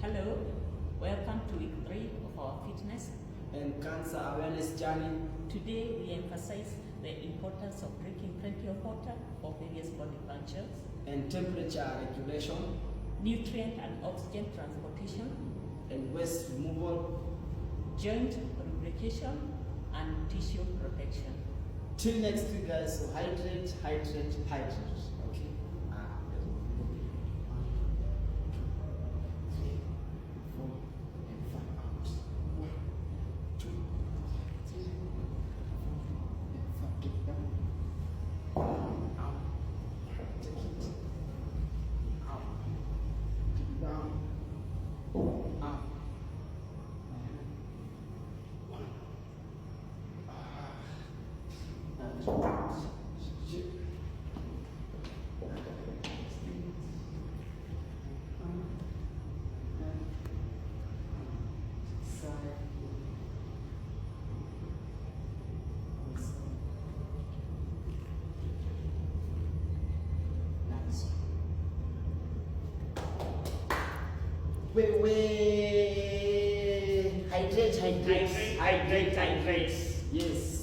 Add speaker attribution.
Speaker 1: Hello, welcome to week 3 of our fitness
Speaker 2: and cancer awareness journey.
Speaker 1: Today we emphasize the importance of drinking plenty of water for various body functions
Speaker 2: And temperature regulation
Speaker 1: nutrient and oxygen transportation,
Speaker 2: and waste removal.
Speaker 1: joint lubrication, and tissue protection.
Speaker 2: Till next week, guys. So hydrate, hydrate, hydrate. Okay. Wait. Hydrate.
Speaker 1: Hydrate.
Speaker 2: Yes.